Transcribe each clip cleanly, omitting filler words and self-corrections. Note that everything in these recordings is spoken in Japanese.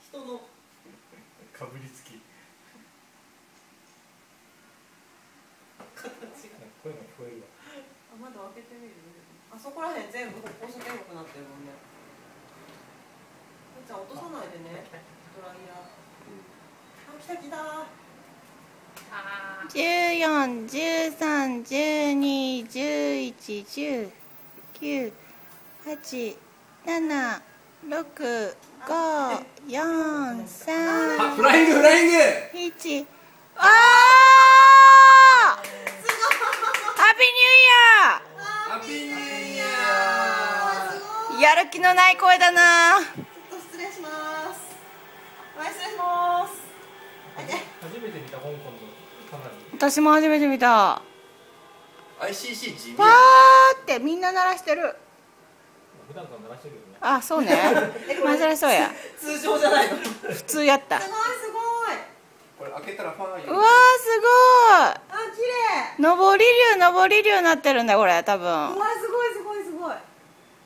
人のかぶりつき。形が。声が聞こえるわ。あ、窓開けてみる。あそこらへん全部歩行者天国になってるもんね。じゃあ落とさないでね。ドライヤー。あ、来た来た。14、13、12、11、10、9、8、7、6、5、4、3、フライングフライング。1。ああ！ハッピーニューイヤー。ハッピーニューイヤー。やる気のない声だな。ちょっと失礼します。はい、失礼します。初めて見た香港の花火。私も初めて見た。ICC 地味パや。ーってみんな鳴らしてる。普段から鳴らしてるよね。あ、そうね。まあそりゃそうや。通常じゃないの。普通やった。すごいすごい。これ開けたらファンうわー、すあ、綺麗。ごい。上り竜になってるんだこれ多分。うわ、すごいすごいすごい。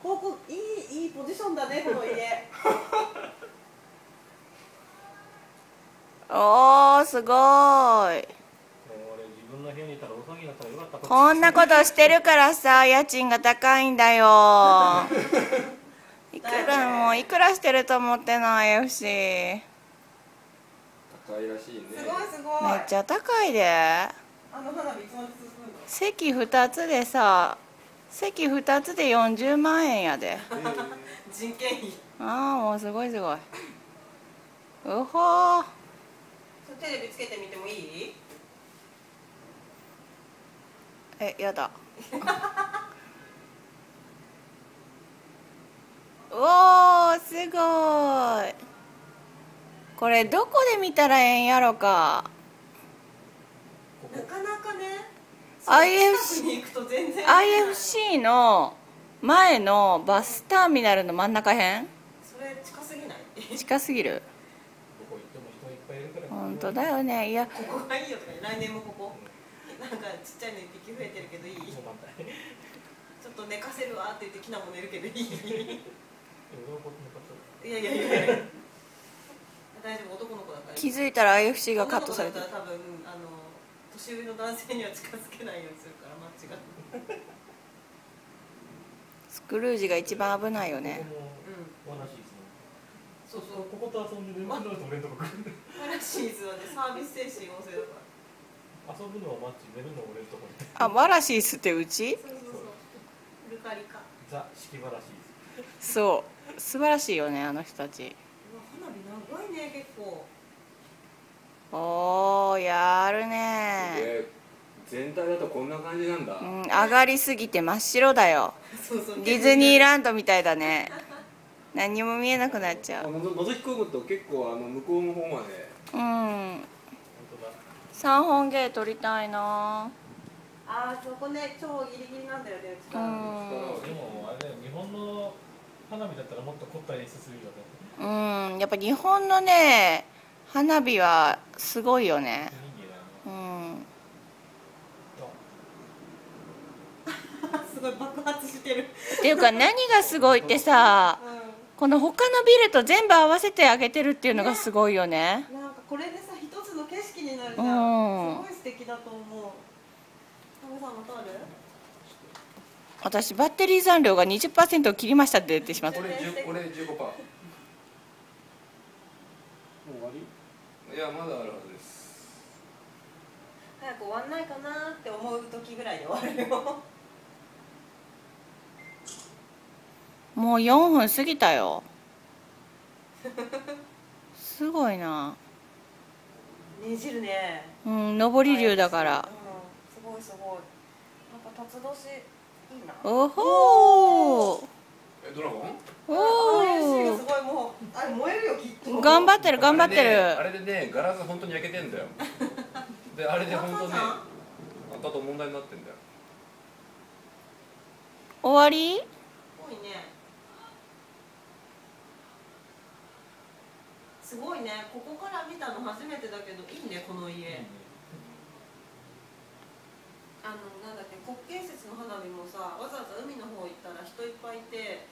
ここいいポジションだね、この家。おー、すごい。俺自分の部屋にいたらお騒ぎになったらよかった。こんなことしてるからさ、家賃が高いんだよ。いくらしてると思ってんの IFC。高いらしいね。すごいすごい。めっちゃ高いで。あの花火いつまで続くの？席2つでさ、席2つで40万円やで。人件費。ああ、もうすごいすごい。うほー。テレビつけてみてもいい？やだ。おー、すごい。これどこで見たらええんやろか。なかなかね。IFC 近くに行くと全然。IFC の前のバスターミナルの真ん中へん。それ近すぎない？近すぎる。どこ行っても人いっぱいいるから。本当だよね。いや、ここがいいよとか、来年もここ。なんかちっちゃいの一匹増えてるけどいい？ちょっと寝かせるわって言ってきなも寝るけどいい？いやいやいや。大丈夫、男の子だから。気づいたら IFC がカットされてる。多分年上の男性には近づけないようにするから間違って。スクルージが一番危ないよね。そうそう。ここと遊んで眠くなると俺のとこ来る。ワラシーズはね、サービス精神旺盛だから。遊ぶのはマッチ、寝るのは俺のとこに。あ、ワラシースってうち？そうそうそう。ルカリカ。ザ・式晴らしいです。そう、素晴らしいよね、あの人たち。花火長いね、結構。おー、やるね。全体だとこんな感じなんだ。うん、上がりすぎて真っ白だよ。そうそう。ディズニーランドみたいだね。何も見えなくなっちゃう。覗き込むと結構向こうの方まで。うん。3本芸撮りたいな。あー、そこね、超ギリギリなんだよね、うちから。うん。でもあれだよ、日本の花火だったらもっと凝った演出するよね。うん、やっぱ日本のね、花火はすごいよね。うん。すごい爆発してる。っていうか何がすごいってさ、この他のビルと全部合わせてあげてるっていうのがすごいよね。なんかこれでさ、一つの景色になるじゃん。すごい素敵だと思う。タモさんまたある？私バッテリー残量が 20% を切りましたって出てしまった。俺15%。もう終わり？いや、まだあるはずです。早く終わんないかなって思う時ぐらいで終わるよ。もう4分過ぎたよ。すごいな。ねじるね。うん、上り竜だから。うん、すごいすごい。なんか辰年いいな。おほー。ドラゴン？おー。すごい、もうあれ燃えるよきっと。頑張ってる頑張ってる。あれでね、ガラス本当に焼けてんだよ。で、あれで本当ね、あと問題になってんだよ。終わり？すごいね。すごいね。ここから見たの初めてだけどいいね、この家。なんだっけ、国慶節の花火もさ、わざわざ海の方行ったら人いっぱいいて、